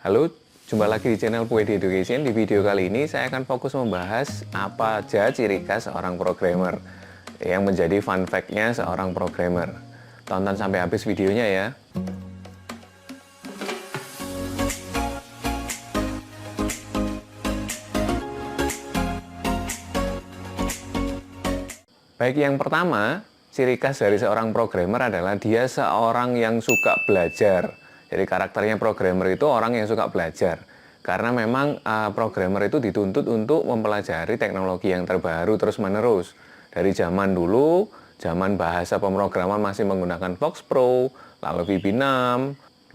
Halo, jumpa lagi di channel PWD Education. Di video kali ini saya akan fokus membahas apa aja ciri khas seorang programmer yang menjadi fun fact-nya seorang programmer. Tonton sampai habis videonya ya. Baik, yang pertama, ciri khas dari seorang programmer adalah dia seorang yang suka belajar. Jadi karakternya programmer itu orang yang suka belajar. Karena memang programmer itu dituntut untuk mempelajari teknologi yang terbaru terus-menerus. Dari zaman dulu, zaman bahasa pemrograman masih menggunakan Fox Pro, lalu VB6,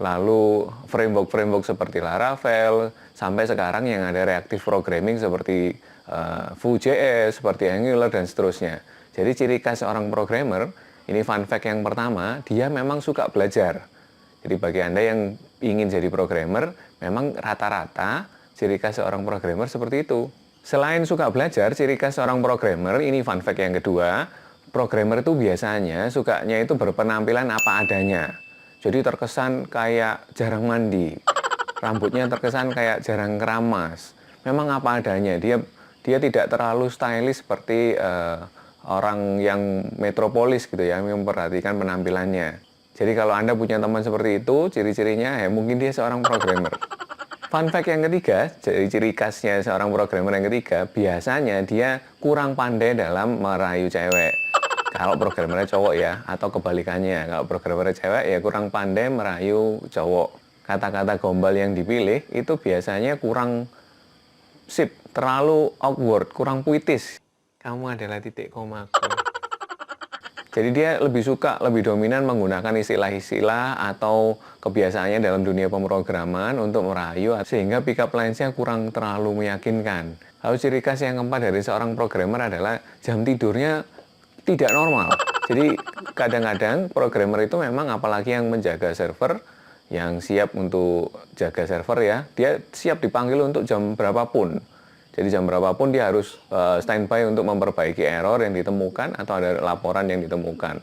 lalu framework-framework seperti Laravel, sampai sekarang yang ada reactive programming seperti Vue.js, seperti Angular, dan seterusnya. Jadi ciri khas seorang programmer, ini fun fact yang pertama, dia memang suka belajar. Jadi bagi Anda yang ingin jadi programmer, memang rata-rata ciri khas seorang programmer seperti itu. Selain suka belajar, ciri khas seorang programmer, ini fun fact yang kedua, programmer itu biasanya sukanya itu berpenampilan apa adanya. Jadi terkesan kayak jarang mandi, rambutnya terkesan kayak jarang keramas. Memang apa adanya, dia tidak terlalu stylish seperti orang yang metropolis gitu ya, yang memperhatikan penampilannya. Jadi kalau Anda punya teman seperti itu, ciri-cirinya ya mungkin dia seorang programmer. Fun fact yang ketiga, jadi ciri khasnya seorang programmer yang ketiga, biasanya dia kurang pandai dalam merayu cewek. Kalau programmernya cowok ya, atau kebalikannya. Kalau programmernya cewek ya kurang pandai merayu cowok. Kata-kata gombal yang dipilih itu biasanya kurang sip, terlalu awkward, kurang puitis. Kamu adalah titik komaku. Jadi dia lebih dominan menggunakan istilah-istilah atau kebiasaannya dalam dunia pemrograman untuk merayu, sehingga pick up lines-nya kurang terlalu meyakinkan. Lalu ciri khas yang keempat dari seorang programmer adalah jam tidurnya tidak normal. Jadi kadang-kadang programmer itu memang apalagi yang menjaga server, yang siap untuk jaga server ya, dia siap dipanggil untuk jam berapapun. Jadi jam berapapun dia harus standby untuk memperbaiki error yang ditemukan atau ada laporan yang ditemukan.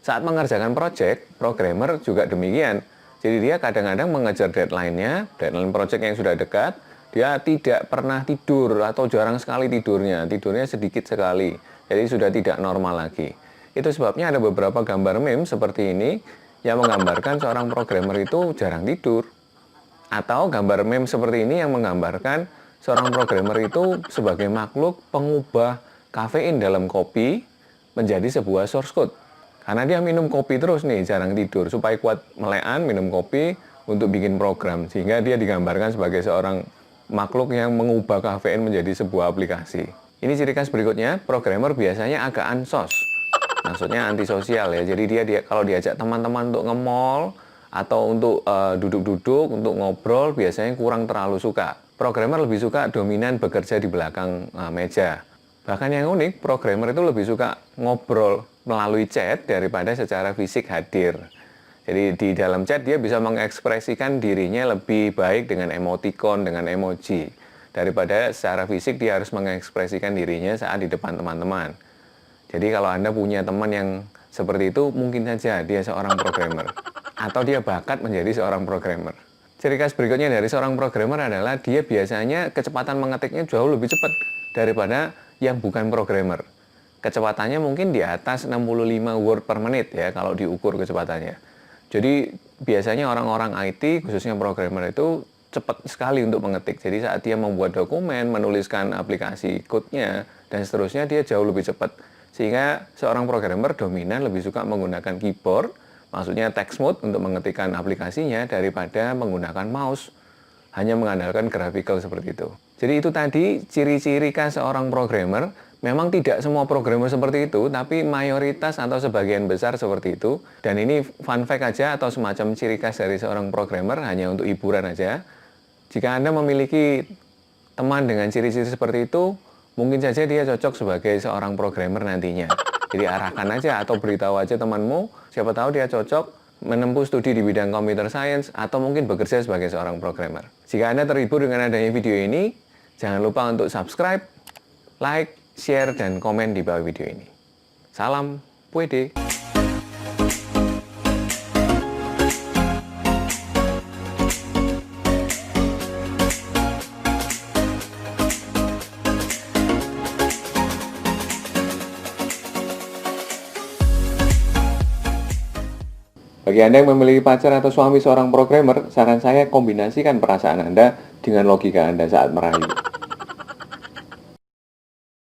Saat mengerjakan project, programmer juga demikian. Jadi dia kadang-kadang mengejar deadline-nya, deadline project yang sudah dekat, dia tidak pernah tidur atau jarang sekali tidurnya sedikit sekali. Jadi sudah tidak normal lagi. Itu sebabnya ada beberapa gambar meme seperti ini yang menggambarkan seorang programmer itu jarang tidur. Atau gambar meme seperti ini yang menggambarkan seorang programmer itu sebagai makhluk pengubah kafein dalam kopi menjadi sebuah source code. Karena dia minum kopi terus nih, jarang tidur. Supaya kuat melekan, minum kopi untuk bikin program. Sehingga dia digambarkan sebagai seorang makhluk yang mengubah kafein menjadi sebuah aplikasi. Ini ciri khas berikutnya, programmer biasanya agak ansos. Maksudnya antisosial ya. Jadi dia kalau diajak teman-teman untuk nge-mall atau untuk duduk-duduk, untuk ngobrol, biasanya kurang terlalu suka. Programmer lebih suka dominan bekerja di belakang meja. Bahkan yang unik, programmer itu lebih suka ngobrol melalui chat daripada secara fisik hadir. Jadi di dalam chat dia bisa mengekspresikan dirinya lebih baik dengan emoticon, dengan emoji. Daripada secara fisik dia harus mengekspresikan dirinya saat di depan teman-teman. Jadi kalau Anda punya teman yang seperti itu, mungkin saja dia seorang programmer. Atau dia bakat menjadi seorang programmer. Ciri khas berikutnya dari seorang programmer adalah dia biasanya kecepatan mengetiknya jauh lebih cepat daripada yang bukan programmer. Kecepatannya mungkin di atas 65 word per menit ya kalau diukur kecepatannya. Jadi biasanya orang-orang IT, khususnya programmer itu cepat sekali untuk mengetik. Jadi saat dia membuat dokumen, menuliskan aplikasi code-nya, dan seterusnya dia jauh lebih cepat. Sehingga seorang programmer dominan lebih suka menggunakan keyboard, maksudnya text mode untuk mengetikkan aplikasinya daripada menggunakan mouse, hanya mengandalkan graphical seperti itu. Jadi itu tadi ciri-ciri khas seorang programmer. Memang tidak semua programmer seperti itu, tapi mayoritas atau sebagian besar seperti itu. Dan ini fun fact aja atau semacam ciri khas dari seorang programmer, hanya untuk hiburan aja. Jika Anda memiliki teman dengan ciri-ciri seperti itu, mungkin saja dia cocok sebagai seorang programmer nantinya. Jadi arahkan aja atau beritahu aja temanmu, siapa tahu dia cocok menempuh studi di bidang computer science atau mungkin bekerja sebagai seorang programmer. Jika Anda terhibur dengan adanya video ini, jangan lupa untuk subscribe, like, share, dan komen di bawah video ini. Salam PWD. Bagi Anda yang memiliki pacar atau suami seorang programmer, saran saya kombinasikan perasaan Anda dengan logika Anda saat merayu.